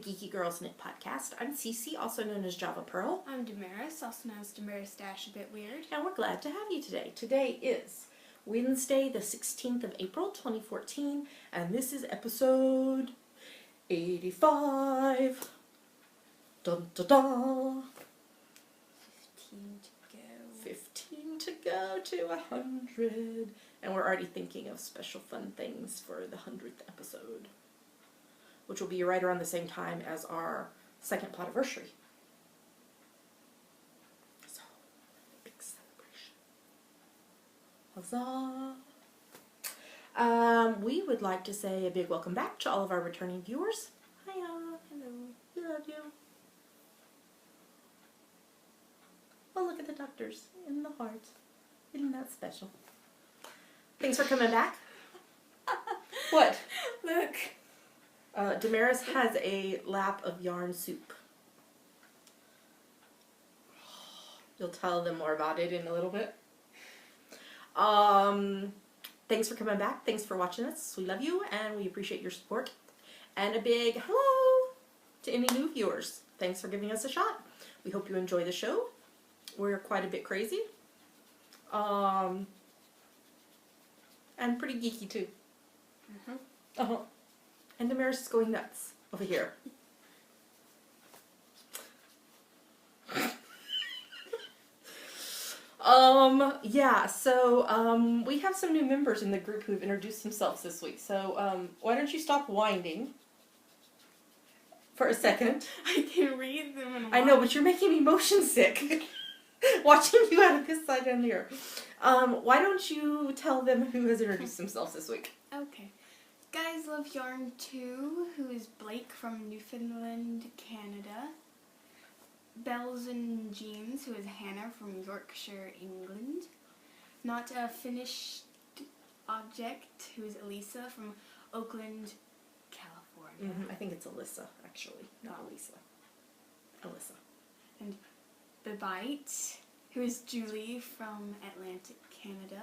Geeky Girls Knit Podcast. I'm Cece, also known as Java Pearl. I'm Damaris, also known as Damaris Dash, a bit weird. And we're glad to have you today. Today is Wednesday, the 16th of April, 2014, and this is episode 85. Dun dun dun. 15 to go. 15 to go to 100. And we're already thinking of special fun things for the 100th episode, which will be right around the same time as our second plativersary. So, big celebration. Huzzah! We would like to say a big welcome back to all of our returning viewers. Hiya! Hello. We love you. Oh, look at the doctors in the heart. Isn't that special? Thanks for coming back. What? Look. Damaris has a lap of yarn soup. You'll tell them more about it in a little bit. Thanks for coming back. Thanks for watching us. We love you and we appreciate your support. And a big hello to any new viewers. Thanks for giving us a shot. We hope you enjoy the show. We're quite a bit crazy. And pretty geeky too. And Damaris is going nuts over here. Yeah, so, we have some new members in the group who've introduced themselves this week. So, why don't you stop whining for a second? I can read them and I know, but you're making me motion sick. Watching you out of this side down here. Why don't you tell them who has introduced themselves this week? Okay. Guys Love Yarn 2, who is Blake from Newfoundland, Canada. Bells and Jeans, who is Hannah from Yorkshire, England. Not a Finished Object, who is Elisa from Oakland, California. I think it's Alyssa, actually, not Elisa. Alyssa. And The Bite, who is Julie from Atlantic, Canada.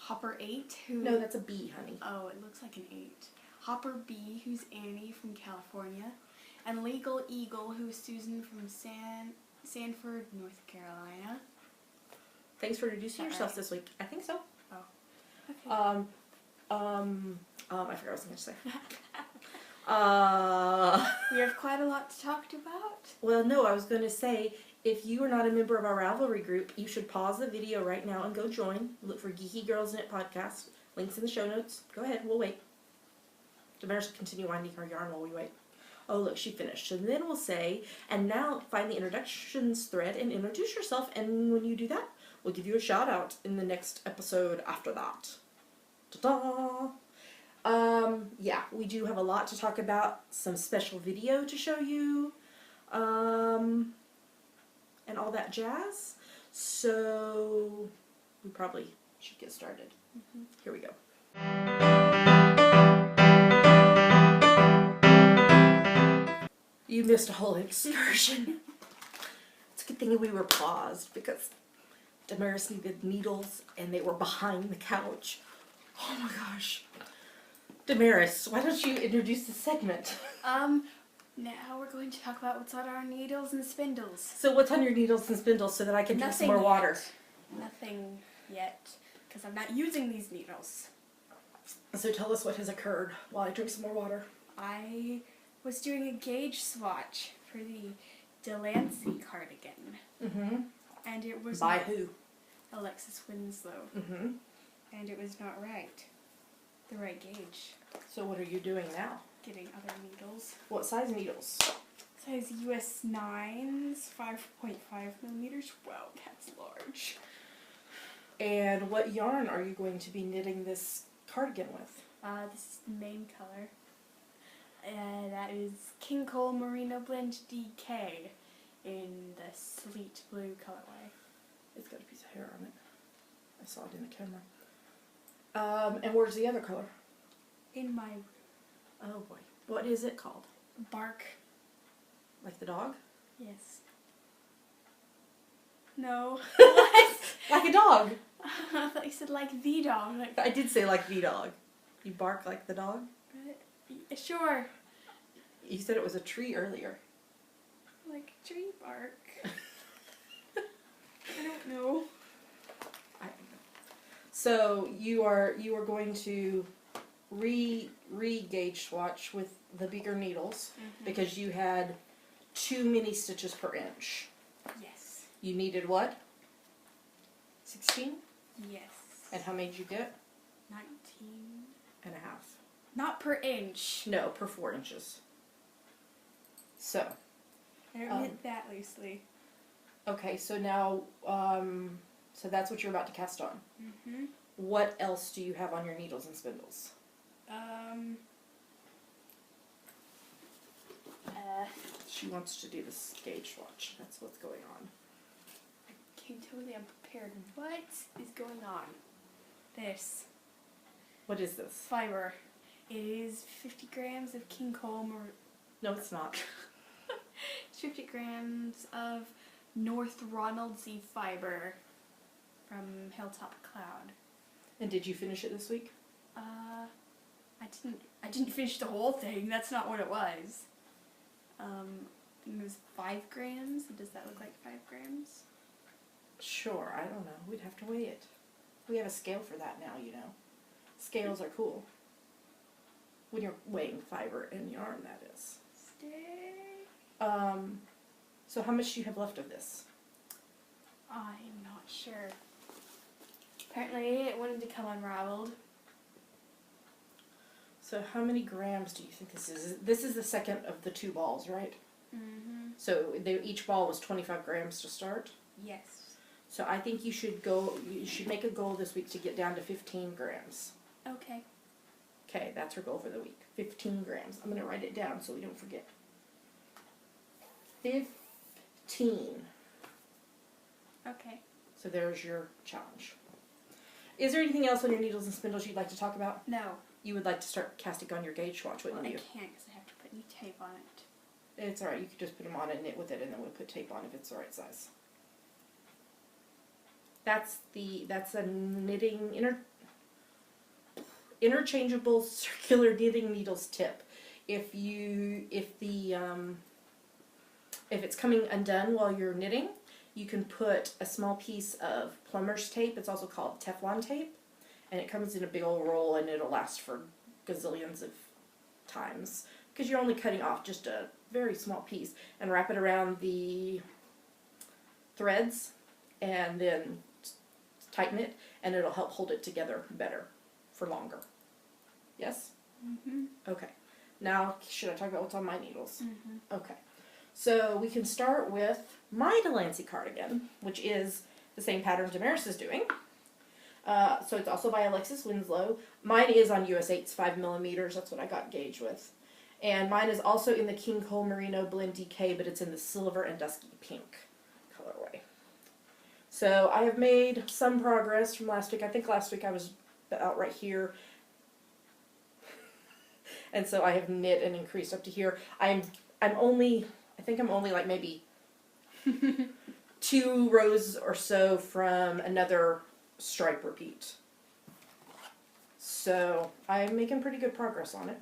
Hopper 8, who... No, that's a B, honey. Oh, it looks like an 8. Hopper B, who's Annie from California. And Legal Eagle, who's Susan from Sanford, North Carolina. Thanks for introducing yourselves right? this week. I think so. Oh. Okay. I forgot what I was going to say. We have quite a lot to talk about. Well, no, I was going to say, if you are not a member of our Ravelry group, you should pause the video right now and go join. Look for Geeky Girls Knit Podcast. Links in the show notes. Go ahead, we'll wait. Damaris will continue winding her yarn while we wait. Oh, look, she finished. And then we'll say, and now find the introductions thread and introduce yourself. And when you do that, we'll give you a shout out in the next episode after that. Ta-da! Yeah, we do have a lot to talk about. Some special video to show you. And all that jazz. So, we probably should get started. Here we go. You missed a whole excursion. It's a good thing we were paused because Damaris needed needles and they were behind the couch. Oh my gosh. Damaris, why don't you introduce the segment? Now we're going to talk about what's on our needles and spindles. So what's on your needles and spindles so that I can drink some more water? Nothing yet, because I'm not using these needles. So tell us what has occurred while I drink some more water. I was doing a gauge swatch for the Delancey cardigan. And it was By who? Alexis Winslow. And it was not right. The right gauge. So what are you doing now? Getting other needles. What size needles? Size US 9s, 5.5 millimeters. Wow, that's large. And what yarn are you going to be knitting this cardigan with? This is the main color. That is King Cole Merino Blend DK in the sleet blue colorway. It's got a piece of hair on it. I saw it in the camera. And where's the other color? In my Oh boy. What is it called? bark. Like the dog? Yes. No. What? Like a dog. I thought you said like the dog. Like, I did say like the dog. You bark like the dog? sure. You said it was a tree earlier. Like tree bark. I don't know. I don't know. So you are going to re-gauge swatch with the bigger needles because you had too many stitches per inch. Yes. You needed what? 16? Yes. And how many did you get? 19 and a half. Not per inch. No, per 4 inches. So. I don't knit that loosely. Okay, so now, so that's what you're about to cast on. Mm-hmm. What else do you have on your needles and spindles? She wants to do this gauge swatch. That's what's going on. I came totally unprepared. What is going on? This. What is this? Fiber. It is 50 grams of king comb or... No, it's not. 50 grams of North Ronaldsy fiber from Hilltop Cloud. And did you finish it this week? I didn't finish the whole thing. That's not what it was. I think it was 5 grams. Does that look like 5 grams? Sure, I don't know. We'd have to weigh it. We have a scale for that now, you know. Scales are cool. When you're weighing fiber and yarn, that is. So how much do you have left of this? I'm not sure. Apparently it wanted to come unraveled. So how many grams do you think this is? This is the second of the 2 balls, right? Mm-hmm. So each ball was 25 grams to start? Yes. So I think you should make a goal this week to get down to 15 grams. Okay. Okay, that's her goal for the week. 15 grams. I'm going to write it down so we don't forget. 15. Okay. So there's your challenge. Is there anything else on your needles and spindles you'd like to talk about? No. You would like to start casting on your gauge swatch, wouldn't you? I can't because I have to put new tape on it. It's alright, you could just put them on and knit with it and then we'll put tape on if it's the right size. That's a knitting interchangeable circular knitting needles tip. If it's coming undone while you're knitting, you can put a small piece of plumber's tape. It's also called Teflon tape, and it comes in a big old roll and it'll last for gazillions of times because you're only cutting off just a very small piece, and wrap it around the threads and then tighten it, and it'll help hold it together better for longer. Yes? Mm-hmm. Okay. Now, should I talk about what's on my needles? Mm-hmm. Okay. So we can start with my Delancey cardigan, which is the same pattern Damaris is doing. So it's also by Alexis Winslow. Mine is on US 8's 5mm. That's what I got gauged with. And mine is also in the King Cole Merino Blend DK, but it's in the silver and dusky pink colorway. So I have made some progress from last week. I think last week I was out right here. And so I have knit and increased up to here. I think I'm only like maybe 2 rows or so from another stripe repeat. So I'm making pretty good progress on it.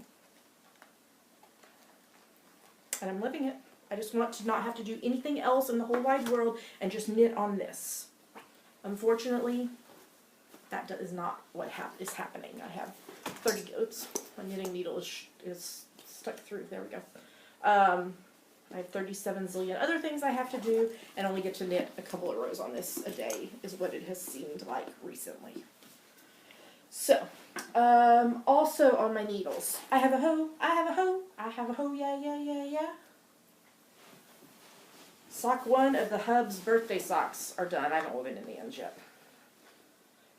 And I'm loving it. I just want to not have to do anything else in the whole wide world and just knit on this. Unfortunately, that is not what is happening. I have 30, oops, my knitting needle is stuck through. There we go. I have 37 zillion other things I have to do, and only get to knit a couple of rows on this a day is what it has seemed like recently. So, also on my needles, I have a hoe, yeah. Sock 1 of the Hub's birthday socks are done. I haven't woven in the ends yet.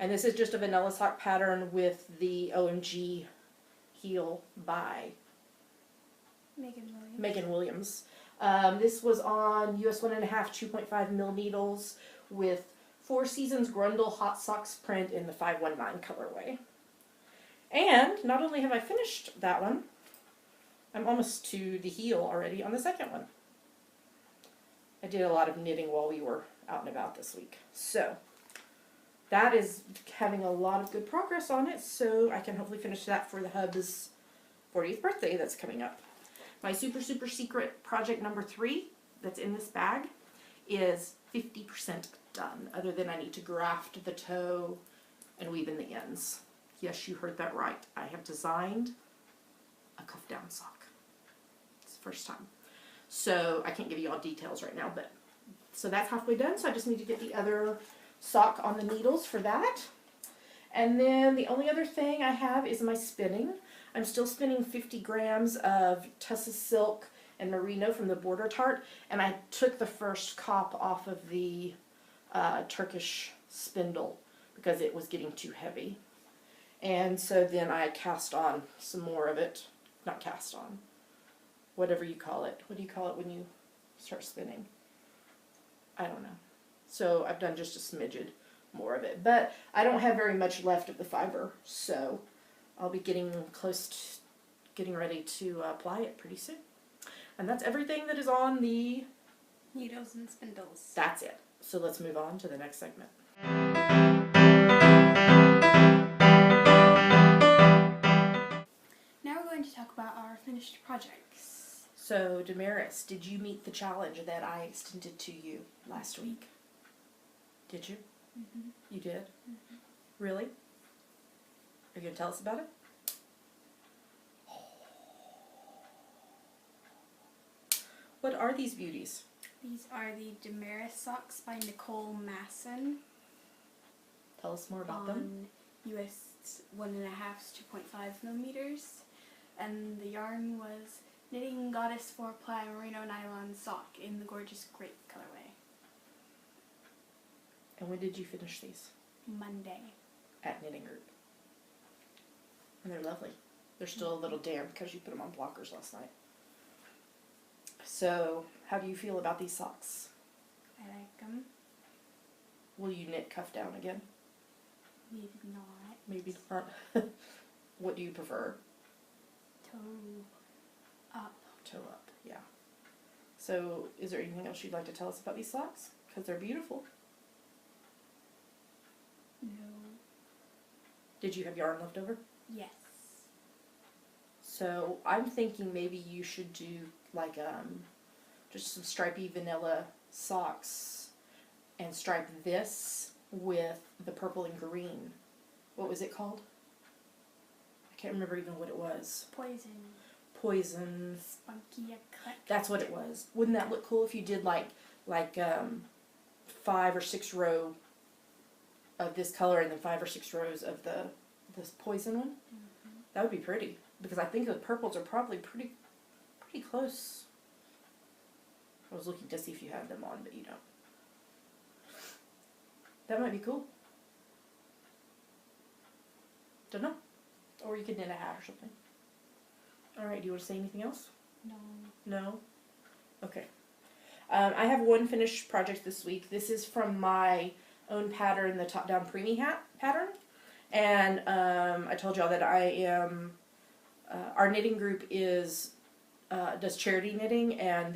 And this is just a vanilla sock pattern with the OMG heel by Megan Williams. This was on US 1.5 2.5 mil needles with 4 Seasons Grundle Hot Socks print in the 519 colorway. And not only have I finished that one, I'm almost to the heel already on the second one. I did a lot of knitting while we were out and about this week. So that is having a lot of good progress on it, so I can hopefully finish that for the Hub's 40th birthday that's coming up. My super, super secret project number 3 that's in this bag is 50% done, other than I need to graft the toe and weave in the ends. Yes, you heard that right. I have designed a cuff down sock. It's the first time. So I can't give you all details right now, but so that's halfway done. So I just need to get the other sock on the needles for that. And then the only other thing I have is my spinning. I'm still spinning 50 grams of Tussa silk and merino from the border tart, and I took the first cop off of the Turkish spindle because it was getting too heavy. And so then I cast on some more of it. Not cast on. Whatever you call it. What do you call it when you start spinning? I don't know. So I've done just a smidgen more of it. But I don't have very much left of the fiber, so I'll be getting close to getting ready to apply it pretty soon. And that's everything that is on the Needles and Spindles. That's it. So let's move on to the next segment. Now we're going to talk about our finished projects. So, Damaris, did you meet the challenge that I extended to you last week? Did you? Mm-hmm. You did? Mm-hmm. Really? Are you going to tell us about it? What are these beauties? These are the Damaris socks by Nicole Masson. Tell us more about them. US 1.5 to 2.5 millimeters. And the yarn was Knitting Goddess 4-ply merino nylon sock in the gorgeous grape colorway. And when did you finish these? Monday. At Knitting Group. And they're lovely. They're still a little damp because you put them on blockers last night. So, how do you feel about these socks? I like them. Will you knit cuff down again? Maybe not. Maybe not. What do you prefer? Toe up. Toe up, yeah. So, is there anything else you'd like to tell us about these socks? Because they're beautiful. No. Did you have yarn left over? Yes. So, I'm thinking maybe you should do like just some stripy vanilla socks and stripe this with the purple and green. What was it called? I can't remember even what it was. Poison. Poison. Spunky cut. That's what it was. Wouldn't that look cool if you did like 5 or 6 row of this color and then 5 or 6 rows of this poison one? Mm-hmm. That would be pretty because I think the purples are probably pretty close. I was looking to see if you had them on, but you don't. That might be cool. Don't know. Or you could knit a hat or something. Alright, do you want to say anything else? No. No? Okay. I have one finished project this week. This is from my own pattern, the top-down preemie hat pattern. And I told y'all that I am... our knitting group is... does charity knitting, and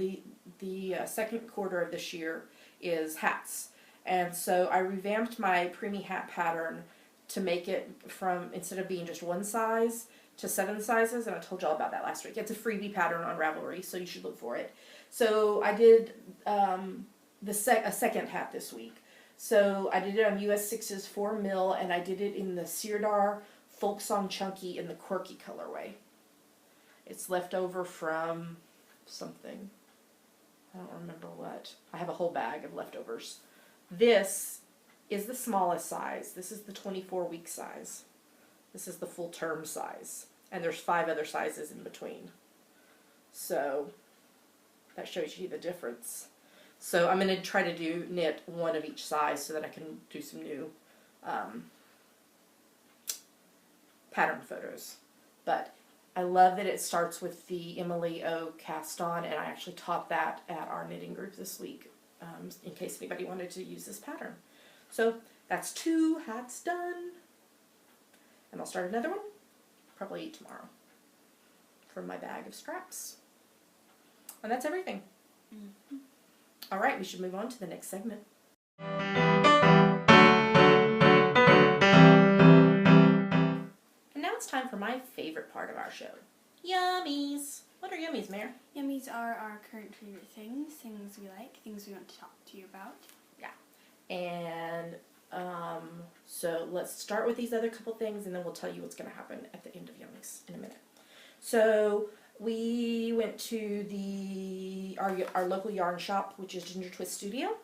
the second quarter of this year is hats. And so I revamped my preemie hat pattern to make it from, instead of being just one size, to 7 sizes, and I told y'all about that last week. It's a freebie pattern on Ravelry, so you should look for it. So I did a second hat this week. So I did it on US 6's 4 mil, and I did it in the Sirdar Folk Song Chunky in the Quirky colorway. It's left over from something. I don't remember what. I have a whole bag of leftovers. This is the smallest size. This is the 24-week size. This is the full term size. And there's 5 other sizes in between. So that shows you the difference. So I'm going to try to knit one of each size so that I can do some new pattern photos. But I love that it starts with the Emily O cast on, and I actually taught that at our knitting group this week in case anybody wanted to use this pattern. So that's 2 hats done. And I'll start another one, probably tomorrow, from my bag of scraps. And that's everything. Mm-hmm. All right, we should move on to the next segment. And now it's time for my favorite part of our show, yummies. What are yummies, Mare? Yummies are our current favorite things, things we like, things we want to talk to you about. Yeah. And so let's start with these other couple things, and then we'll tell you what's going to happen at the end of yummies in a minute. So we went to our local yarn shop, which is Ginger Twist Studio,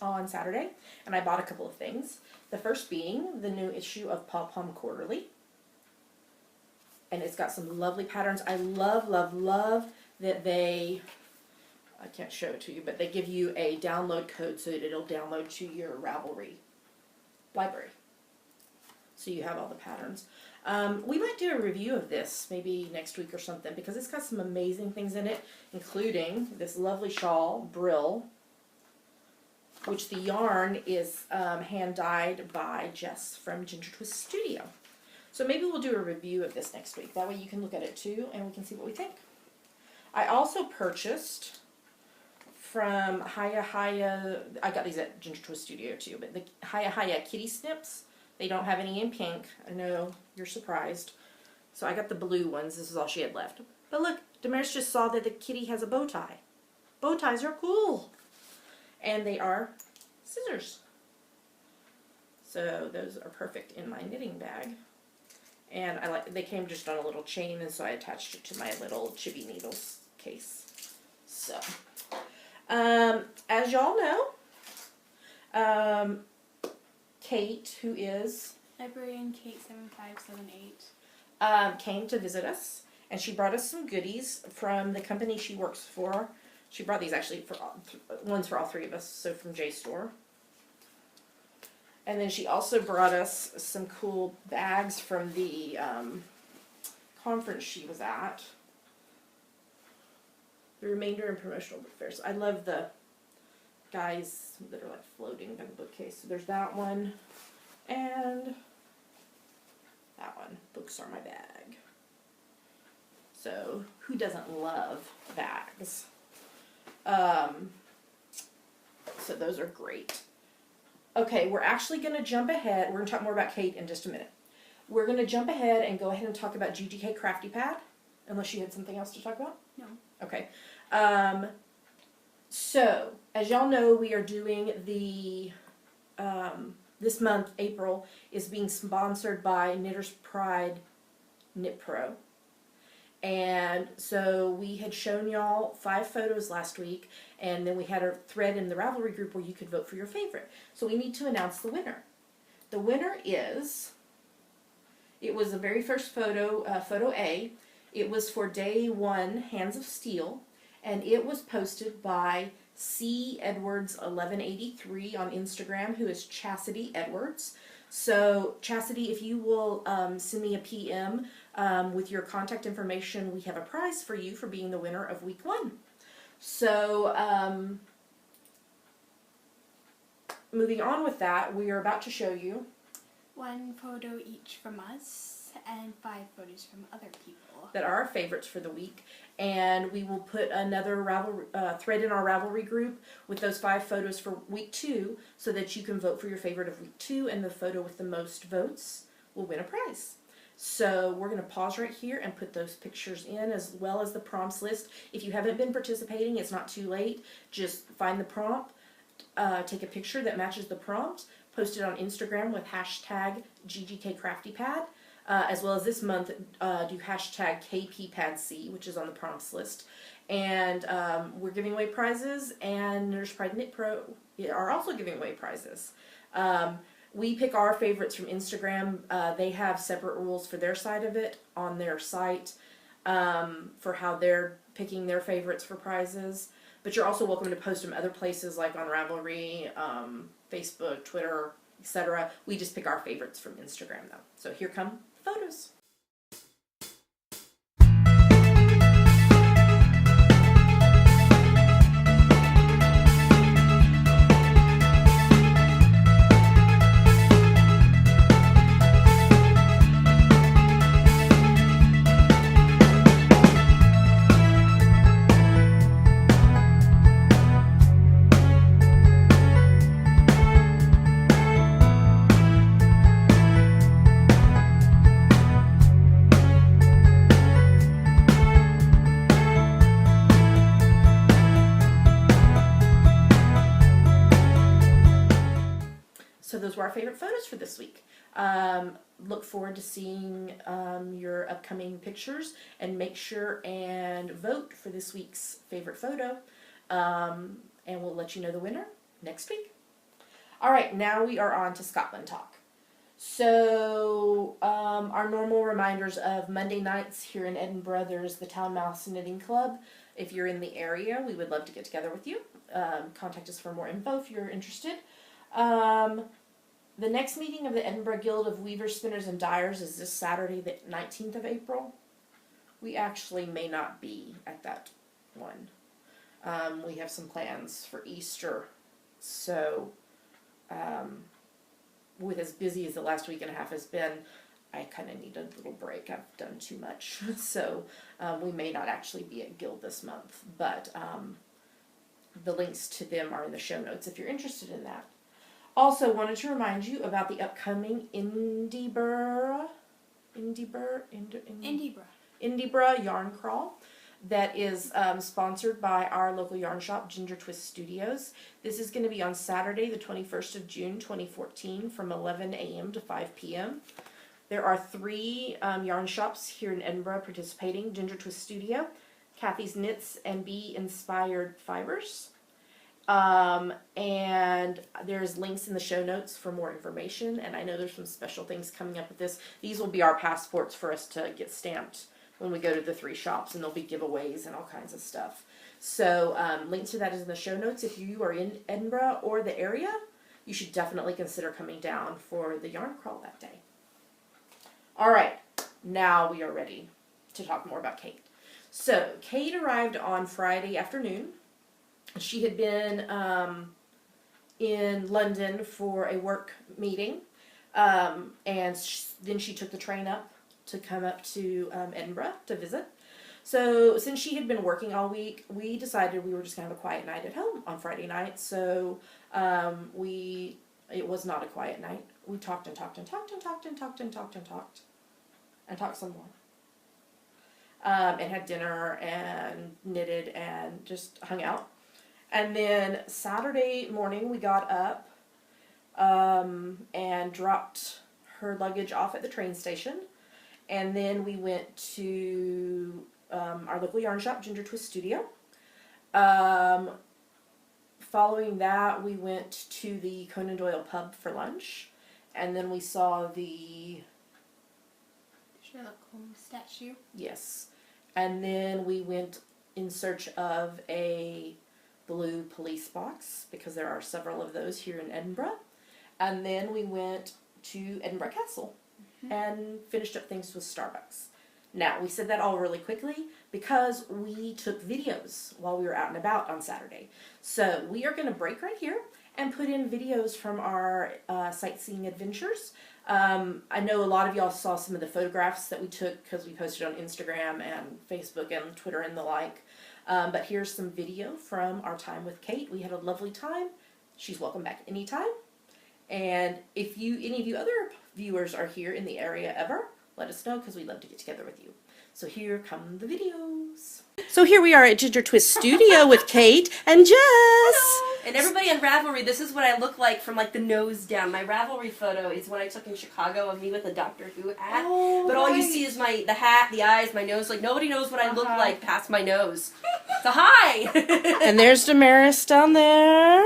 on Saturday, and I bought a couple of things. The first being the new issue of Paw Pom Quarterly. And it's got some lovely patterns. I love, love, love that I can't show it to you, but they give you a download code so that it'll download to your Ravelry library. So you have all the patterns. We might do a review of this maybe next week or something, because it's got some amazing things in it, including this lovely shawl, Brill, which the yarn is hand dyed by Jess from Ginger Twist Studio. So maybe we'll do a review of this next week. That way you can look at it too, and we can see what we think. I also purchased from Hiya Hiya, I got these at Ginger Twist Studio too, but the Hiya Hiya kitty snips, they don't have any in pink. I know you're surprised. So I got the blue ones. This is all she had left. But look, Damaris just saw that the kitty has a bow tie. Bow ties are cool. And they are scissors. So those are perfect in my knitting bag. And they came just on a little chain, and so I attached it to my little chibi needles case. So, as y'all know, Kate, who is Librarian Kate 7578, came to visit us, and she brought us some goodies from the company she works for. She brought these actually ones for all three of us, so from JSTOR. And then she also brought us some cool bags from the conference she was at. The remainder in promotional book fairs. I love the guys that are like floating by the bookcase. So there's that one. And that one. Books are my bag. So who doesn't love bags? So those are great. Okay, we're actually going to jump ahead. We're going to talk more about Kate in just a minute. We're going to jump ahead and go ahead and talk about GGK Crafty Pad, unless you had something else to talk about? No. Okay. So, as y'all know, we are doing the, this month, April, is being sponsored by Knitter's Pride Knit Pro. And so we had shown y'all 5 photos last week, and then we had a thread in the Ravelry group where you could vote for your favorite. So we need to announce the winner. The winner is, it was the very first photo, photo A. It was for day 1, Hands of Steel, and it was posted by C. Edwards 1183 on Instagram, who is Chastity Edwards. So Chastity, if you will send me a PM with your contact information, we have a prize for you for being the winner of week 1. So moving on with that, we are about to show you 1 photo each from us and 5 photos from other people that are our favorites for the week. And we will put another thread in our Ravelry group with those 5 photos for week 2, so that you can vote for your favorite of week 2, and the photo with the most votes will win a prize. So we're going to pause right here and put those pictures in, as well as the prompts list. If you haven't been participating, it's not too late. Just find the prompt, take a picture that matches the prompt, post it on Instagram with hashtag GGKCraftyPad. As well as this month, do hashtag KPPadC, which is on the prompts list. And we're giving away prizes, and Knitter's Pride Knit Pro are also giving away prizes. We pick our favorites from Instagram. They have separate rules for their side of it on their site for how they're picking their favorites for prizes. But you're also welcome to post them other places, like on Ravelry, Facebook, Twitter, etc. We just pick our favorites from Instagram, though. So here come photos. favorite photos for this week. Look forward to seeing your upcoming pictures, and make sure and vote for this week's favorite photo. And we'll let you know the winner next week. All right, now we are on to Scotland talk. So our normal reminders of Monday nights here in Edinburgh, there's the Town Mouse Knitting Club. If you're in the area, we would love to get together with you. Contact us for more info if you're interested. The next meeting of the Edinburgh Guild of Weavers, Spinners, and Dyers is this Saturday, the 19th of April. We actually may not be at that one. We have some plans for Easter. So, with as busy as the last week and a half has been, I kind of need a little break. I've done too much. So, we may not actually be at Guild this month. But the links to them are in the show notes if you're interested in that. Also, wanted to remind you about the upcoming Indieburgh Yarn Crawl that is sponsored by our local yarn shop, Ginger Twist Studios. This is going to be on Saturday, the 21st of June, 2014, from 11 a.m. to 5 p.m. There are 3 yarn shops here in Edinburgh participating: Ginger Twist Studio, Kathy's Knits, and Bee Inspired Fibers. And there's links in the show notes for more information, and I know there's some special things coming up with this. These will be our passports for us to get stamped when we go to the 3 shops, and there'll be giveaways and all kinds of stuff. So, link to that is in the show notes. If you are in Edinburgh or the area, you should definitely consider coming down for the yarn crawl that day. Alright, now we are ready to talk more about Kate. So, Kate arrived on Friday afternoon. She had been in London for a work meeting, and then she took the train up to come up to Edinburgh to visit. So since she had been working all week, we decided we were just going to have a quiet night at home on Friday night. So it was not a quiet night. We talked and talked and talked and talked and talked and talked and talked and talked some more. And had dinner and knitted and just hung out. And then Saturday morning we got up and dropped her luggage off at the train station. And then we went to our local yarn shop, Ginger Twist Studio. Following that, we went to the Conan Doyle pub for lunch. And then we saw the Sherlock Holmes statue. Yes. And then we went in search of a blue police box, because there are several of those here in Edinburgh. And then we went to Edinburgh Castle and finished up things with Starbucks. Now, we said that all really quickly because we took videos while we were out and about on Saturday. So we are going to break right here and put in videos from our sightseeing adventures. I know a lot of y'all saw some of the photographs that we took because we posted on Instagram and Facebook and Twitter and the like. But here's some video from our time with Kate. We had a lovely time. She's welcome back anytime. And if any of you other viewers are here in the area ever, let us know, because we'd love to get together with you. So here come the videos. So here we are at Ginger Twist Studio with Kate and Jess. Hello. And everybody on Ravelry, this is what I look like from like the nose down. My Ravelry photo is one I took in Chicago of me with a Doctor Who hat. Oh, but all you see is the hat, the eyes, my nose. Like nobody knows what I look like past my nose. So hi! And there's Damaris down there.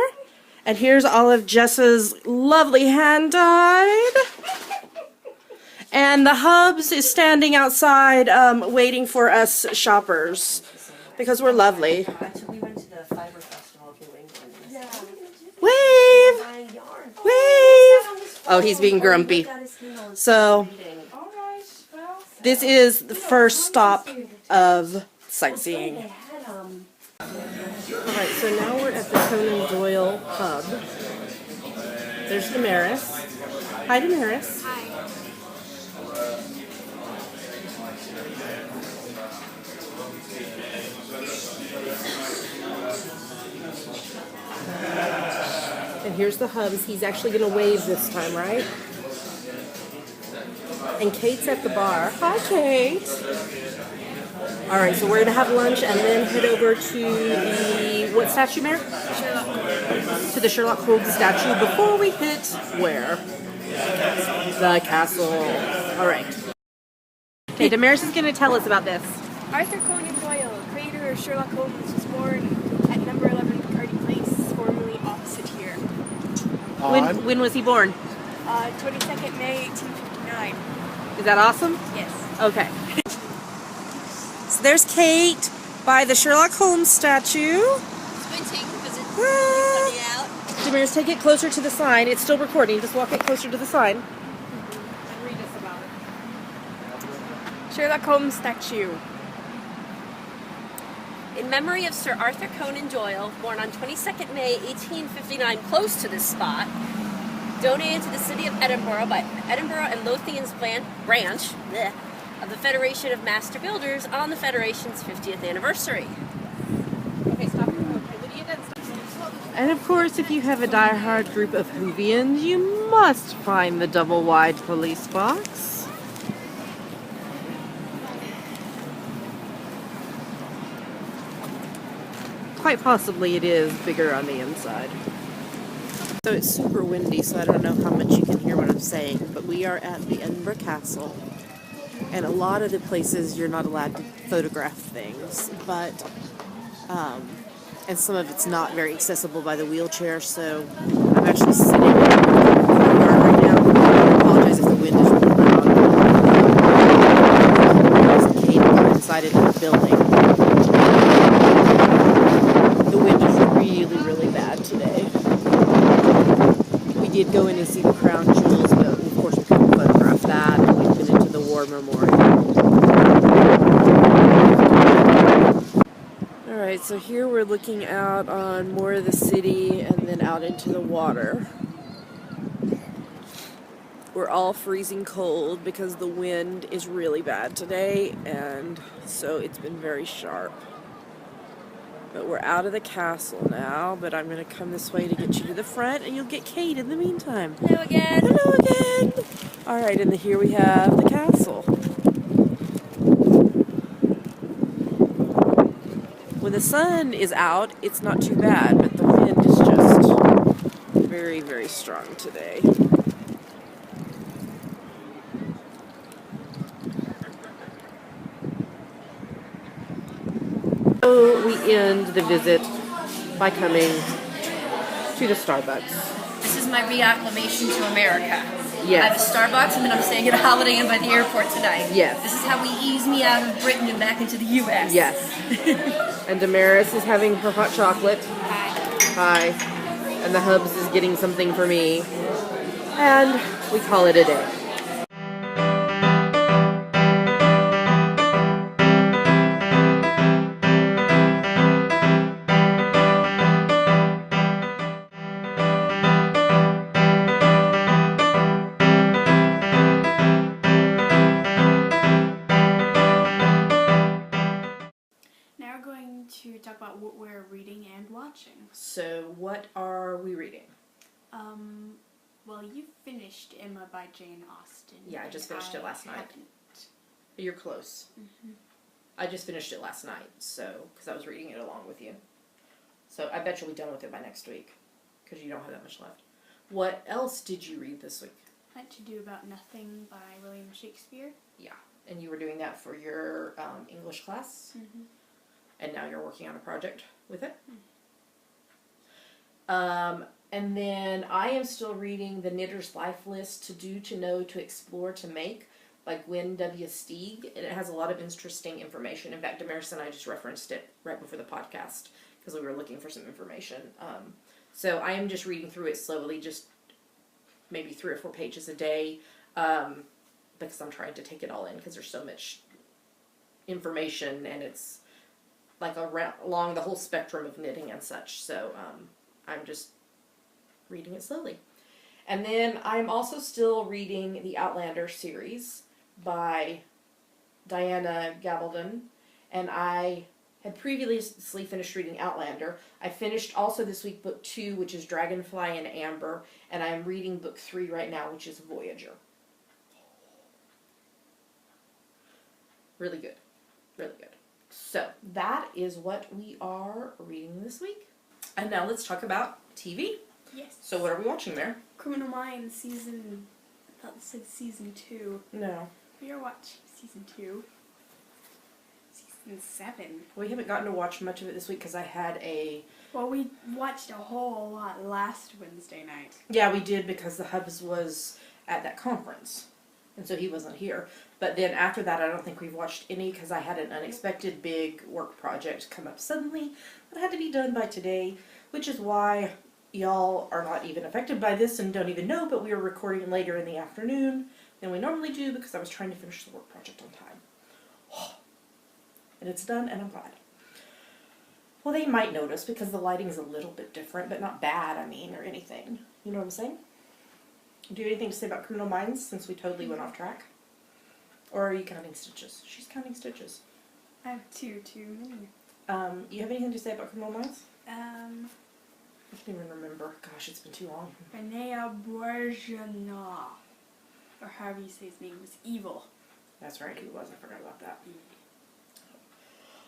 And here's all of Jess's lovely hand-dyed. And the Hubs is standing outside waiting for us shoppers because we're lovely. We went to the Fiber Festival of New England. Yeah. Wave! Wave! Oh, he's being grumpy. So, this is the first stop of sightseeing. Alright, so now we're at the Conan Doyle pub. There's Damaris. Hi, Damaris. Hi. And here's the Hubs. He's actually going to wave this time, right? And Kate's at the bar. Hi, Kate. All right, so we're going to have lunch and then head over to the, what statue, Mare? Sherlock Holmes. to the Sherlock Holmes statue before we hit where? The castle. All right. Okay, Damaris is going to tell us about this. Arthur Conan Doyle, creator of Sherlock Holmes, was born at number 11 Picardy Place, formerly opposite here. When was he born? 22nd May 1859. Is that awesome? Yes. Okay. So there's Kate by the Sherlock Holmes statue. Squinting because it's coming out. Damaris, take it closer to the sign. It's still recording. Just walk it closer to the sign. And read us about it. Sherlock Holmes statue. In memory of Sir Arthur Conan Doyle, born on 22nd May 1859, close to this spot, donated to the city of Edinburgh by Edinburgh and Lothian's branch of the Federation of Master Builders on the Federation's 50th anniversary. Okay, stop. And of course, if you have a die-hard group of Whovians, you must find the double-wide police box. Quite possibly it is bigger on the inside. So it's super windy, so I don't know how much you can hear what I'm saying, but we are at the Edinburgh Castle. And a lot of the places you're not allowed to photograph things, but and some of it's not very accessible by the wheelchair, so I'm actually sitting in the car right now. I apologize if the wind is really loud. There's a cave inside of the building. The wind is really, really bad today. We did go in and see the crown jewels, but of course we couldn't photograph that. We've been into the war memorial. Alright, so here we're looking out on more of the city and then out into the water. We're all freezing cold because the wind is really bad today, and so it's been very sharp. But we're out of the castle now, but I'm going to come this way to get you to the front, and you'll get Kate in the meantime. Hello again. Hello again. Alright, and here we have the castle. When the sun is out, it's not too bad, but the wind is just very, very strong today. So we end the visit by coming to the Starbucks. This is my reacclimation to America. Yes. I have a Starbucks, and then I'm staying at a Holiday Inn by the airport tonight. Yes. This is how we ease me out of Britain and back into the U.S. Yes. And Damaris is having her hot chocolate. Hi. And the Hubs is getting something for me. And we call it a day. To talk about what we're reading and watching. So, what are we reading? Well, you finished Emma by Jane Austen. Yeah, I just finished it last night. Haven't. You're close. Mm-hmm. I just finished it last night, so, because I was reading it along with you. So, I bet you'll be done with it by next week, because you don't have that much left. What else did you read this week? Had to Do About Nothing by William Shakespeare. Yeah, and you were doing that for your English class? Mm-hmm. And now you're working on a project with it? And then I am still reading The Knitter's Life List, To Do, To Know, To Explore, To Make by Gwen W. Steig. And it has a lot of interesting information. In fact, Damaris and I just referenced it right before the podcast because we were looking for some information. So I am just reading through it slowly, just maybe 3 or 4 pages a day, because I'm trying to take it all in because there's so much information and it's like along the whole spectrum of knitting and such. So I'm just reading it slowly. And then I'm also still reading the Outlander series by Diana Gabaldon. And I had previously finished reading Outlander. I finished also this week book 2, which is Dragonfly and Amber. And I'm reading book 3 right now, which is Voyager. Really good. Really good. So, that is what we are reading this week. And now let's talk about TV. Yes. So what are we watching there? Criminal Minds season. I thought it said season 2. No. We are watching season 2. Season 7. We haven't gotten to watch much of it this week because I had a... Well, we watched a whole lot last Wednesday night. Yeah, we did because the Hubs was at that conference. And so he wasn't here. But then after that, I don't think we've watched any because I had an unexpected big work project come up suddenly that had to be done by today, which is why y'all are not even affected by this and don't even know, but we are recording later in the afternoon than we normally do because I was trying to finish the work project on time. And it's done, and I'm glad. Well, they might notice because the lighting's a little bit different, but not bad, I mean, or anything. You know what I'm saying? Do you have anything to say about Criminal Minds since we totally went off track? Or are you counting stitches? She's counting stitches. I have too many. You have anything to say about Criminal Minds? Um, I can't even remember. Gosh, it's been too long. Renea Borjana, or however you say his name, was evil. That's right, he was. I forgot about that.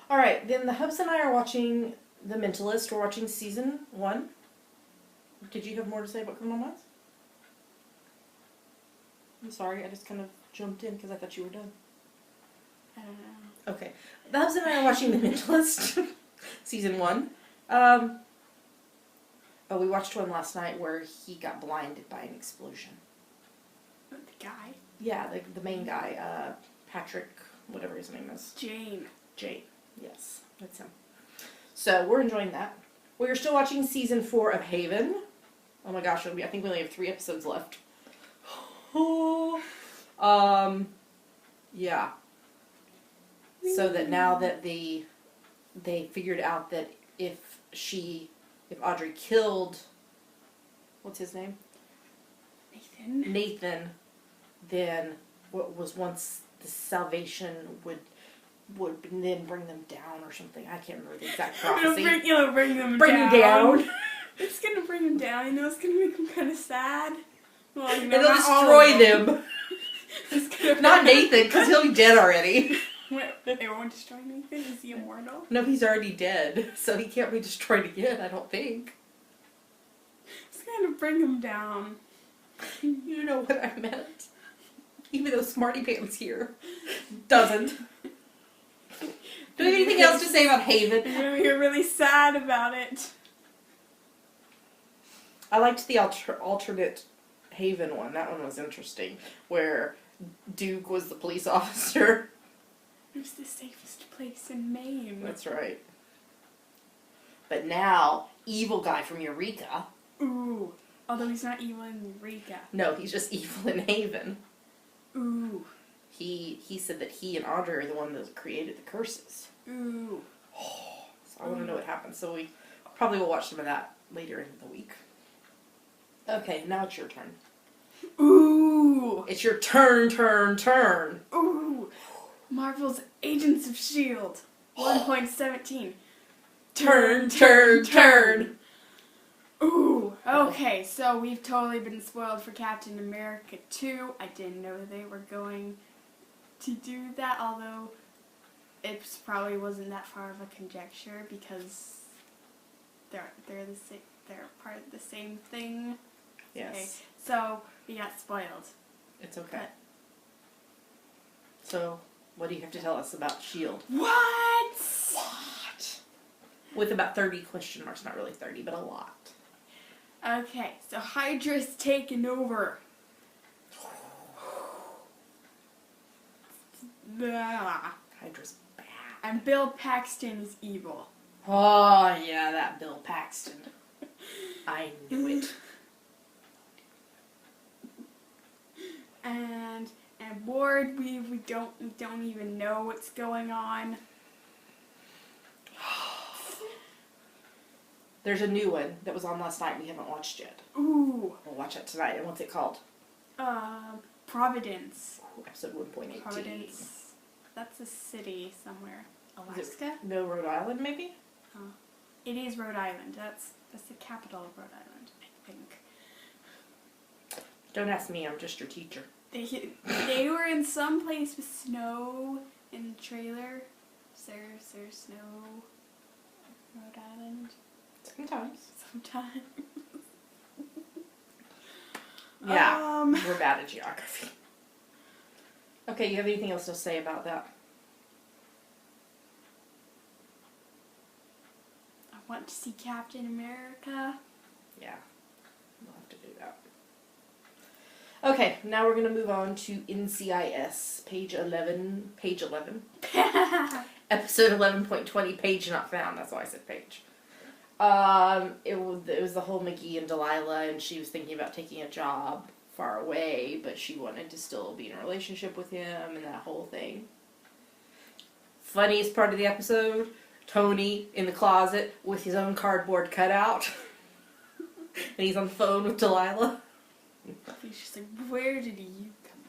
Alright, then the Hubs and I are watching The Mentalist. We're watching season 1. Did you have more to say about Criminal Minds? I'm sorry, I just kind of jumped in because I thought you were done. I don't know. Okay. The Hubs and I are watching The Mentalist, season 1. We watched one last night where he got blinded by an explosion. The guy? Yeah, the main guy, Patrick, whatever his name is. Jane. Yes, that's him. So we're enjoying that. We're still watching season 4 of Haven. Oh my gosh, I think we only have 3 episodes left. Yeah. So that now that they figured out that if Audrey killed, what's his name? Nathan, then what was once the salvation would then bring them down or something. I can't remember the exact prophecy. It'll bring them bring down. you down. It's gonna bring them down. You know, it's gonna make them kind of sad. Well, you know, It'll destroy them. Not Nathan, because he'll be dead already. What? It won't destroy Nathan? Is he immortal? No, he's already dead, so he can't be destroyed again, I don't think. It's gonna bring him down. You know what I meant. Even though Smarty Pants here doesn't. Do you have anything else to say about Haven? You're really sad about it. I liked the alternate Haven one. That one was interesting. Where Duke was the police officer. It was the safest place in Maine. That's right. But now, evil guy from Eureka. Ooh. Although he's not evil in Eureka. No, he's just evil in Haven. Ooh. He said that he and Audrey are the one that created the curses. Ooh. So I want to know what happens. So we probably will watch some of that later in the week. Okay, now it's your turn. Ooh. It's your turn. Ooh. Marvel's Agents of S.H.I.E.L.D. 1.17. Turn. Ooh. Okay, so we've totally been spoiled for Captain America 2. I didn't know they were going to do that, although it probably wasn't that far of a conjecture because they're part of the same thing. Yes. Okay, so we got spoiled. It's okay. So, what do you have to tell us about S.H.I.E.L.D.? What? With about 30 question marks. Not really 30, but a lot. Okay, so Hydra's taken over. Blah. Hydra's bad. And Bill Paxton is evil. Oh, yeah, that Bill Paxton. I knew it. And bored, we don't even know what's going on. There's a new one that was on last night we haven't watched yet. Ooh. We'll watch it tonight. And what's it called? Providence. Episode 1.18. Providence. That's a city somewhere. Alaska? No, Rhode Island, maybe? It is Rhode Island. That's the capital of Rhode Island, I think. Don't ask me. I'm just your teacher. They were in some place with snow in the trailer. Is there snow? Rhode Island? Sometimes. Sometimes. Yeah, we're bad at geography. Okay, you have anything else to say about that? I want to see Captain America. Yeah, we'll have to do that. Okay, now we're going to move on to NCIS, page 11, episode 11.20, page not found, that's why I said page. It was the whole McGee and Delilah, and she was thinking about taking a job far away, but she wanted to still be in a relationship with him, and that whole thing. Funniest part of the episode, Tony in the closet with his own cardboard cutout, and he's on the phone with Delilah. He's just like, where did you come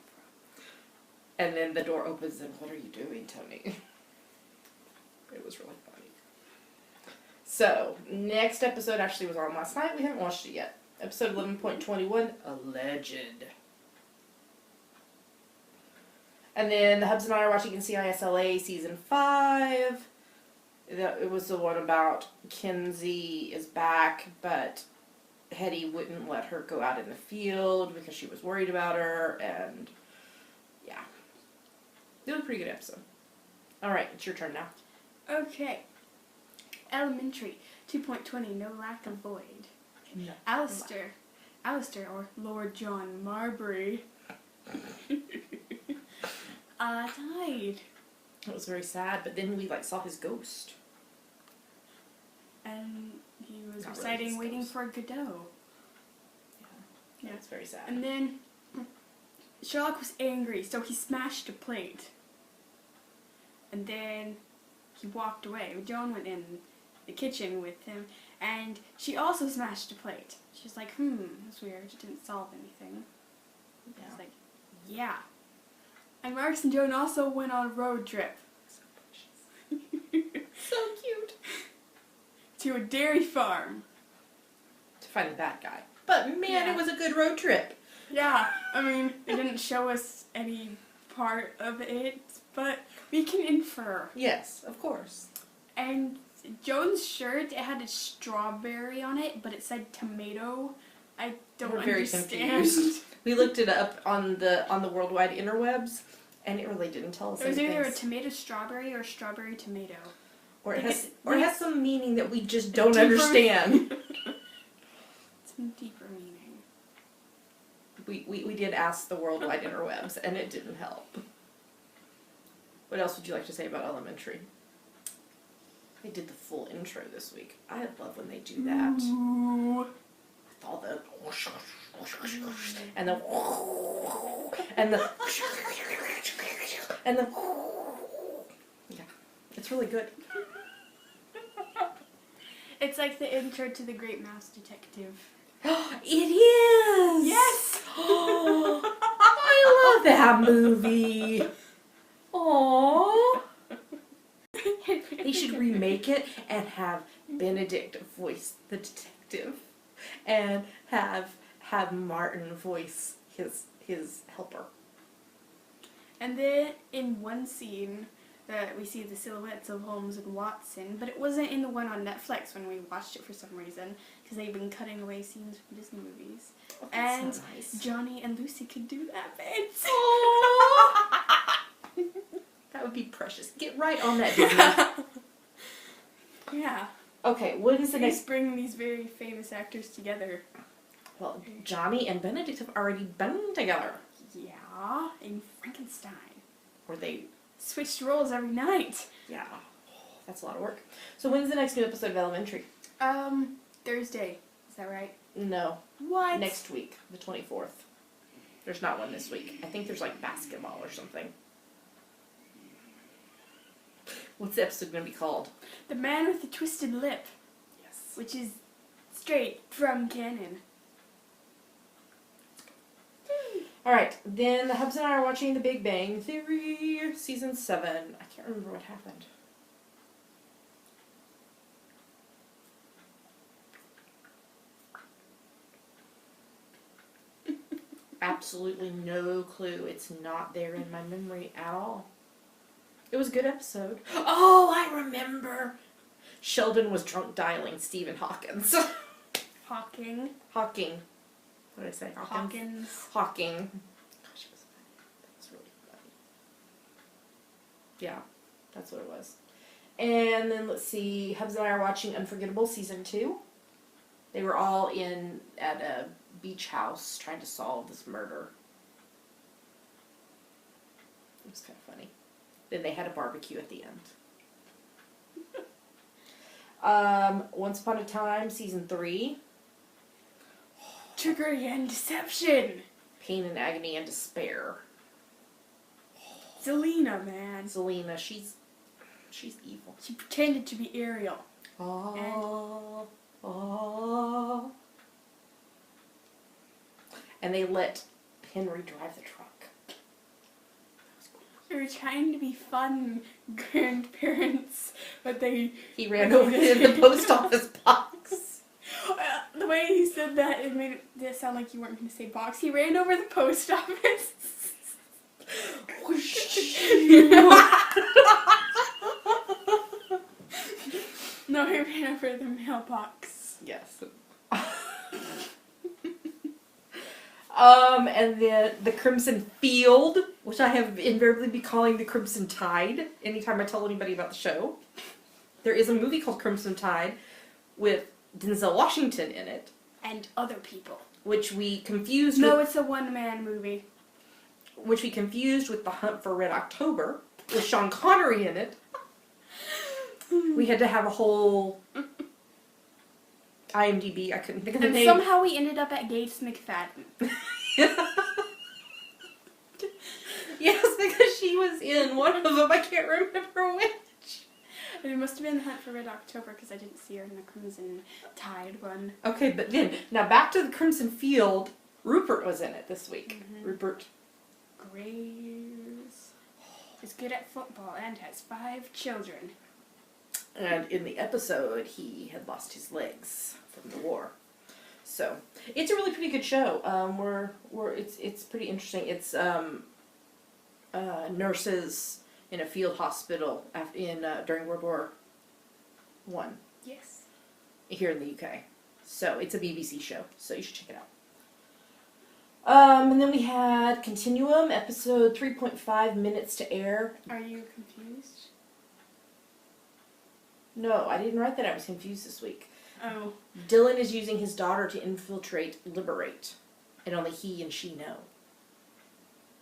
from? And then the door opens and, what are you doing, Tony? It was really funny. So, next episode actually was on last night. We haven't watched it yet. Episode 11.21, Alleged. And then the Hubs and I are watching NCIS LA Season 5. It was the one about Kinsey is back, but Hetty wouldn't let her go out in the field because she was worried about her, and yeah. It was a pretty good episode. Alright, it's your turn now. Okay. Elementary, 2.20, No Lack of Void. No. Alistair, or Lord John Marbury, died. It was very sad, but then we saw his ghost. And he was Not really reciting his Waiting ghost. for Godot. Yeah, it's very sad. And then Sherlock was angry, so he smashed a plate. And then he walked away. Joan went in the kitchen with him, and she also smashed a plate. She was like, that's weird. It didn't solve anything. I was like, yeah. And Marcus and Joan also went on a road trip. So precious. So cute. To a dairy farm. To find the bad guy. But man, Yeah. it was a good road trip. Yeah, I mean, it didn't show us any part of it, but we can infer. Yes, of course. And Joan's shirt, it had a strawberry on it, but it said tomato. I don't We're very understand. confused. We looked it up on the worldwide interwebs, and it really didn't tell us It was anything. either a tomato strawberry or strawberry tomato. Or it Like has some meaning that we just don't Deeper- understand. Some deeper meaning. We did ask the worldwide interwebs, and it didn't help. What else would you like to say about Elementary? They did the full intro this week. I love when they do that. Ooh. With all the and the and the and the yeah, it's really good. It's like the intro to The Great Mouse Detective. It is. Yes! I love that movie. Aww. They should remake it and have Benedict voice the detective, and have Martin voice his helper. And then in one scene, we see the silhouettes of Holmes and Watson, but it wasn't in the one on Netflix when we watched it for some reason, because they've been cutting away scenes from Disney movies. Oh, that's And so nice. Johnny and Lucy could do that bit. That would be precious. Get right on that, Disney. Yeah. Okay, what is the They next? bring these very famous actors together. Well, Johnny and Benedict have already been together. Yeah, in Frankenstein. Or they, Switched roles every night. yeah. Oh, that's a lot of work. So when's the next new episode of Elementary? Thursday. Is that right? No, What? next week, the 24th. There's not one this week. I think there's basketball or something. What's the episode going to be called? The Man with the Twisted Lip, Yes. which is straight from canon. Alright, then the Hubs and I are watching The Big Bang Theory, Season 7. I can't remember what happened. Absolutely no clue. It's not there in my memory at all. It was a good episode. Oh, I remember! Sheldon was drunk dialing Stephen Hawkins. Hawking. Hawking. What did I say? Hawkins. Hawking. Gosh, it was funny. That was really funny. Yeah, that's what it was. And then let's see, Hubs and I are watching Unforgettable Season 2. They were all at a beach house trying to solve this murder. It was kind of funny. Then they had a barbecue at the end. Once Upon a Time, Season 3. Trickery and deception. Pain and Agony and Despair. Zelina, man. Zelina, she's evil. She pretended to be Ariel. Oh. Oh. And they let Henry drive the truck. They were trying to be fun grandparents, but He ran over to the post office box. The way he said that, it made it sound like you weren't going to say box. He ran over the post office. No, he ran over the mailbox. Yes. And then the Crimson Field, which I have invariably be calling the Crimson Tide anytime I tell anybody about the show. There is a movie called Crimson Tide with Denzel Washington in it. And other people. Which we confused No, with, it's a one-man movie. which we confused with The Hunt for Red October, with Sean Connery in it. We had to have a whole IMDb, I couldn't think of the And name. somehow we ended up at Gates McFadden. Yes, because she was in one of them. I can't remember which. It must have been The Hunt for Red October because I didn't see her in the Crimson Tide one. Okay, but then, now back to the Crimson Field. Rupert was in it this week. Mhm. Rupert. Graves is good at football and has 5 children. And in the episode, he had lost his legs from the war. So, it's a really pretty good show. It's pretty interesting. It's nurses in a field hospital during World War I Yes. here in the UK. So, it's a BBC show, so you should check it out. And then we had Continuum, episode 3.5 minutes to air. Are you confused? No, I didn't write that. I was confused this week. Oh. Dylan is using his daughter to infiltrate Liberate, and only he and she know.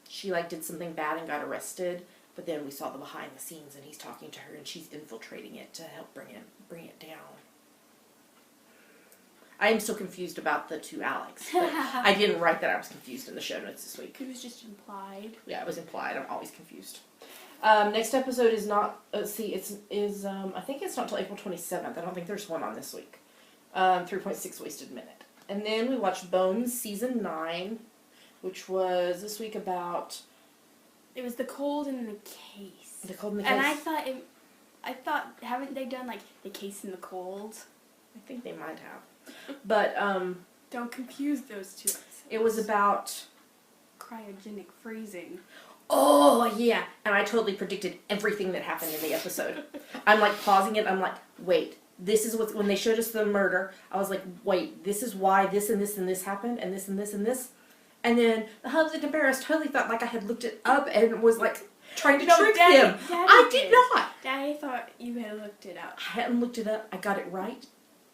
She did something bad and got arrested, but then we saw the behind the scenes, and he's talking to her, and she's infiltrating it to help bring it down. I am still confused about the two Alex, but I didn't write that. I was confused in the show notes this week. It was just implied. Yeah, it was implied. I'm always confused. Next episode is not. I think it's not till April 27th. I don't think there's one on this week. 3.6 wasted minute, and then we watched Bones season 9, which was this week about. It was the cold in the case. The cold in the case. And I thought haven't they done the case in the cold? I think they might have, but Don't confuse those two episodes. it was about. Cryogenic freezing. Oh, yeah. And I totally predicted everything that happened in the episode. I'm pausing it. I'm wait, this is when they showed us the murder. I was wait, this is why this and this and this happened and this and this and this. And then the Hubs and embarrassed totally thought I had looked it up and was trying to trick them. I did not. Daddy thought you had looked it up. I hadn't looked it up. I got it right.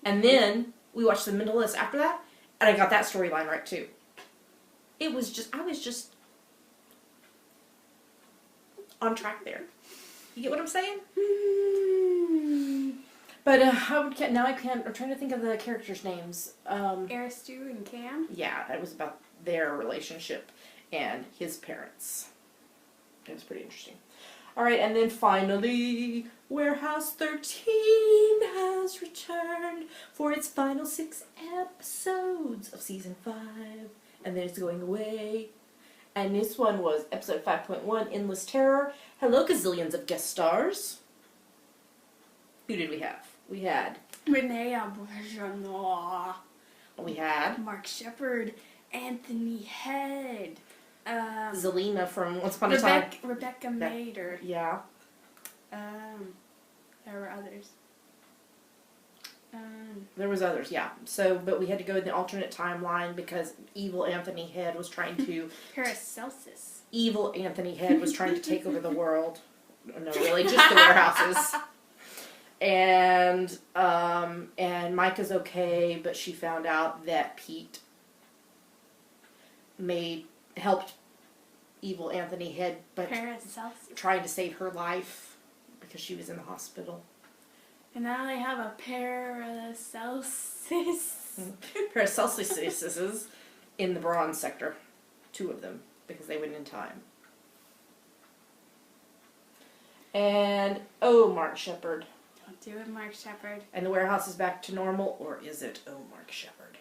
And then we watched The Mentalist after that, and I got that storyline right too. I was just on track there. You get what I'm saying? But I'm trying to think of the characters' names. Aristu and Cam? Yeah, that was about their relationship and his parents. It was pretty interesting. Alright, and then finally, Warehouse 13 has returned for its final 6 episodes of season 5. And then it's going away. And this one was episode 5.1, Endless Terror. Hello, gazillions of guest stars. Who did we have? We had... Renee Auberjonois. We had... Mark Shepard. Anthony Head. Zelina from Once Upon a Time. Rebecca Mader. Yeah. There were others. There was others, yeah. So, but we had to go in the alternate timeline because evil Anthony Head was trying to... Paracelsus. Evil Anthony Head was trying to take over the world. No, really, just the warehouses. And Micah's okay, but she found out that Pete helped evil Anthony Head, but Paracelsus. trying to save her life because she was in the hospital. And now they have a Paracelsus. Paracelsuses in the bronze sector. 2 of them, because they went in time. And, Mark Shepard. Don't do it, Mark Shepard. And the warehouse is back to normal, or is it, Mark Shepard?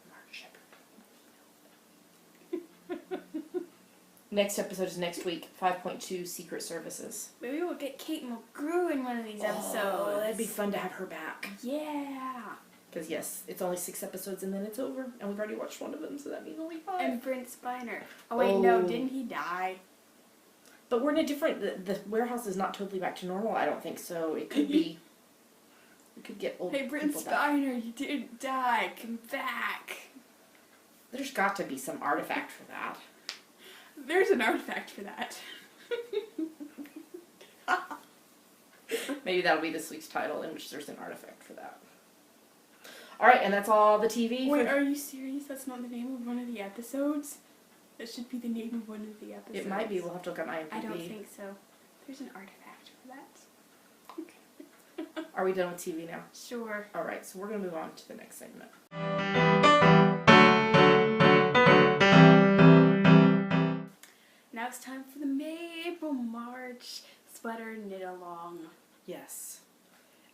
Mark Shepard. Next episode is next week, 5.2 Secret Services. Maybe we'll get Kate McGrew in one of these episodes. Oh, that'd be fun to have her back. Yeah. Because, yes, it's only 6 episodes and then it's over. And we've already watched one of them, so that means only 5. And Brent Spiner. Oh, wait, no, didn't he die? But we're in a different... The warehouse is not totally back to normal, I don't think, so it could be... We could get old Hey, Brent people back. Spiner, you didn't die. Come back. There's got to be some artifact for that. There's an artifact for that. Maybe that'll be this week's title, in which there's an artifact for that. Alright, and that's all the TV. Wait, are you serious? That's not the name of one of the episodes? That should be the name of one of the episodes. It might be. We'll have to look at my IMDb. I don't think so. There's an artifact for that. Are we done with TV now? Sure. Alright, so we're going to move on to the next segment. Now it's time for the April-March sweater knit-along. Yes.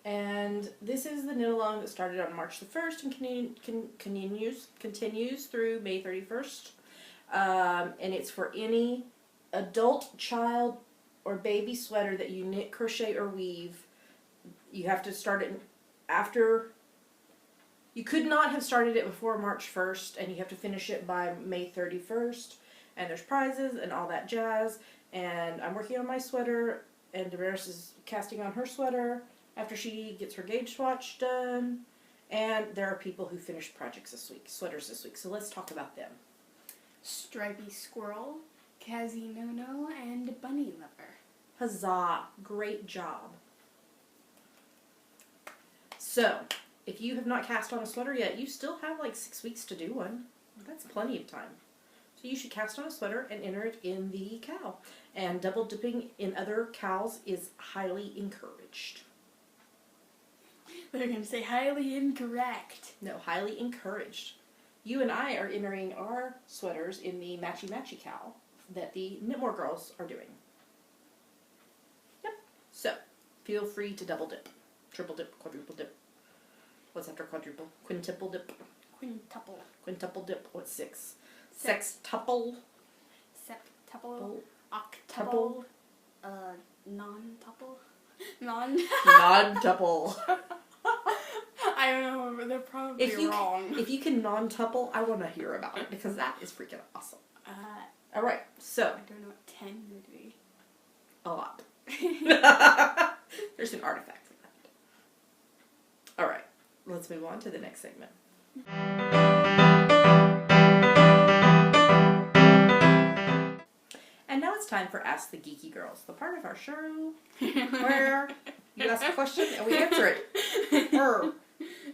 And this is the knit-along that started on March the 1st and continues through May 31st. And it's for any adult, child, or baby sweater that you knit, crochet, or weave. You have to start it after... You could not have started it before March 1st, and you have to finish it by May 31st. And there's prizes and all that jazz. And I'm working on my sweater, and Damaris is casting on her sweater after she gets her gauge swatch done. And there are people who finished projects this week, sweaters this week. So let's talk about them. Stripey Squirrel, Kazi Nono, and Bunny Lover. Huzzah! Great job. So, if you have not cast on a sweater yet, you still have like 6 weeks to do one. That's plenty of time. So you should cast on a sweater and enter it in the cowl. And double dipping in other cowls is highly encouraged. They're going to say highly incorrect. No, highly encouraged. You and I are entering our sweaters in the matchy-matchy cowl that the Knitmore girls are doing. Yep. So, feel free to double dip. Triple dip, quadruple dip. What's after quadruple? Quintuple dip. Quintuple. Quintuple dip. What's 6? Sextuple. Septuple. Octuple. Non-tuple. Non-tuple. I don't know, but they're probably wrong. If you can non-tuple, I want to hear about it because that is freaking awesome. Alright, so. I don't know what 10 would be. A lot. There's an artifact for that. Alright, let's move on to the next segment. And now it's time for Ask the Geeky Girls, the part of our show where you ask a question and we answer it.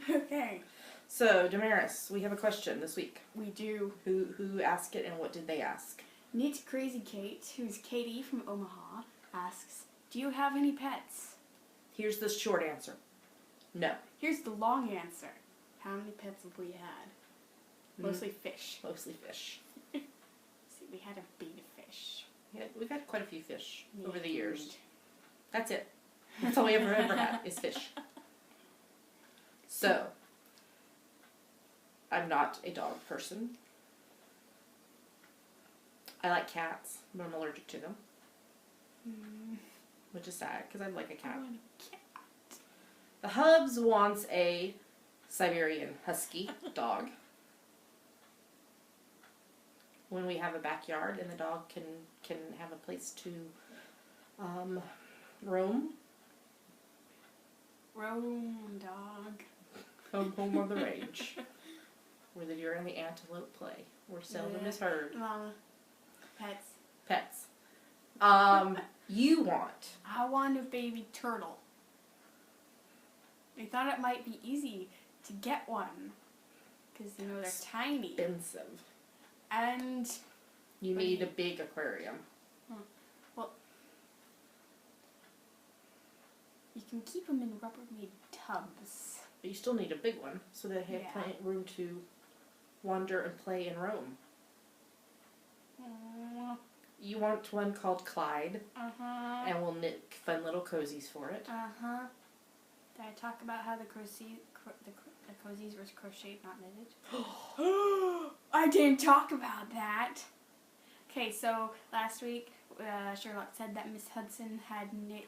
Okay. So, Damaris, we have a question this week. We do. Who asked it and what did they ask? Knit Crazy Kate, who's Katie from Omaha, asks, do you have any pets? Here's the short answer. No. Here's the long answer. How many pets have we had? Mostly fish. Mostly fish. See, we had a beta fish. Yeah, we've had quite a few fish over the years. That's it. That's all we ever had is fish. So, I'm not a dog person. I like cats, but I'm allergic to them. Which is sad, because I like a cat. I want a cat. The Hubs wants a Siberian Husky dog. When we have a backyard and the dog can have a place to roam. Roam, dog. Home on the range. Where the deer and the antelope play. Where seldom is heard. Mama. Pets. Pets. You want. I want a baby turtle. I thought it might be easy to get one. Because, you know, they're tiny. Expensive. And... You need a big aquarium. Well... You can keep them in Rubbermaid tubs. But you still need a big one. So they have room to wander and play and roam. You want one called Clyde. Uh-huh. And we'll knit fun little cozies for it. Uh-huh. Did I talk about how the cozies were crocheted, not knitted? I didn't talk about that. Okay, so last week Sherlock said that Miss Hudson had knit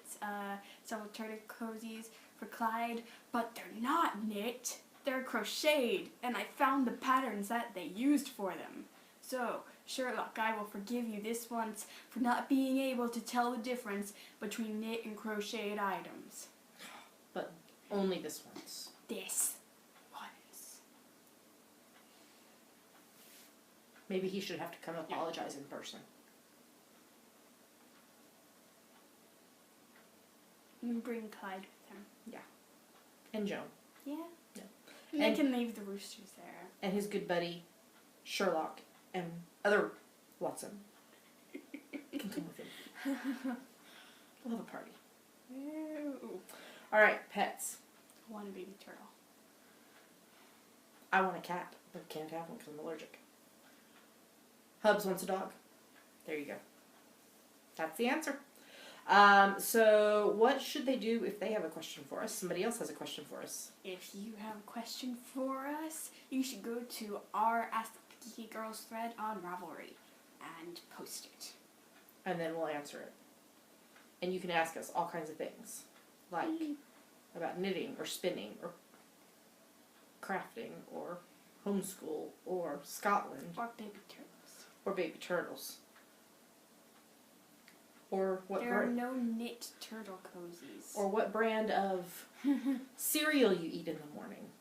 several turtle cozies for Clyde, but they're not knit. They're crocheted, and I found the patterns that they used for them. So, Sherlock, I will forgive you this once for not being able to tell the difference between knit and crocheted items. But only this once. This once. Maybe he should have to come apologize in person. And bring Clyde with him. Yeah. And Joan. Yeah. Yeah. And they can leave the roosters there. And his good buddy, Sherlock, and other Watson can come with him. We'll have a party. Ew. Alright, pets. I want a baby turtle. I want a cat, but can't have one because I'm allergic. Hubs wants a dog. There you go. That's the answer. So what should they do if they have a question for us? Somebody else has a question for us. If you have a question for us, you should go to our Ask the Geeky Girls thread on Ravelry and post it. And then we'll answer it. And you can ask us all kinds of things. Like about knitting or spinning or crafting or homeschool or Scotland. Or baby turtles. Or baby turtles. Or what There are no knit turtle cozies. or what brand of cereal you eat in the morning.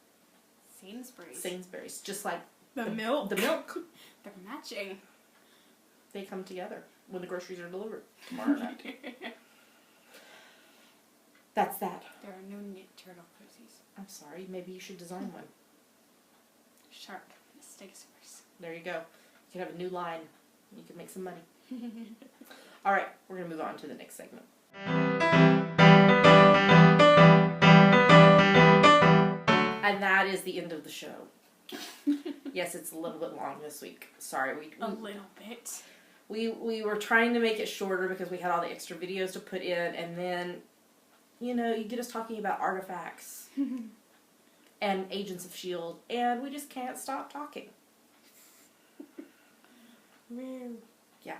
Sainsbury's. Sainsbury's. Just like The milk. The milk. They're matching. They come together when the groceries are delivered tomorrow night. That's that. There are no knit turtle cozies. I'm sorry. Maybe you should design one. Shark. Stegosaurus. There you go. You can have a new line. You can make some money. All right. We're going to move on to the next segment. And that is the end of the show. Yes, it's a little bit long this week. Sorry. A little bit. We were trying to make it shorter because we had all the extra videos to put in, and then, you know, you get us talking about artifacts and Agents of S.H.I.E.L.D., and we just can't stop talking. Yeah.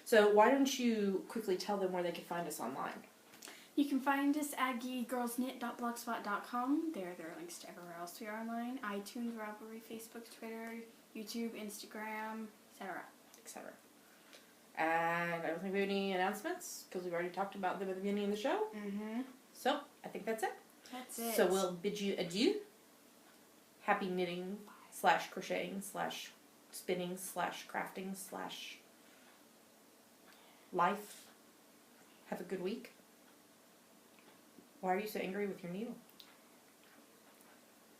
So why don't you quickly tell them where they can find us online? You can find us at geekygirlsknit.blogspot.com. There are links to everywhere else we are online. iTunes, Ravelry, Facebook, Twitter, YouTube, Instagram, etc. Etc. And I don't think we have any announcements because we've already talked about them at the beginning of the show. Mm-hmm. So I think that's it. That's it. So we'll bid you adieu. Happy knitting / crocheting / spinning / crafting / life. Have a good week. Why are you so angry with your needle?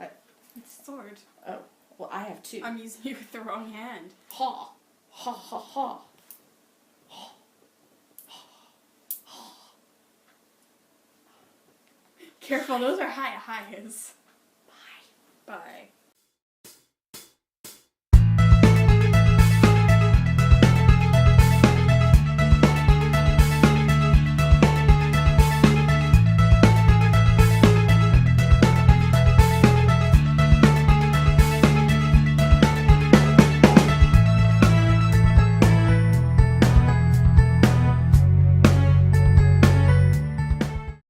It's a sword. Oh, well, I have two. I'm using it with the wrong hand. Ha! Ha ha ha! Careful, those are high highs.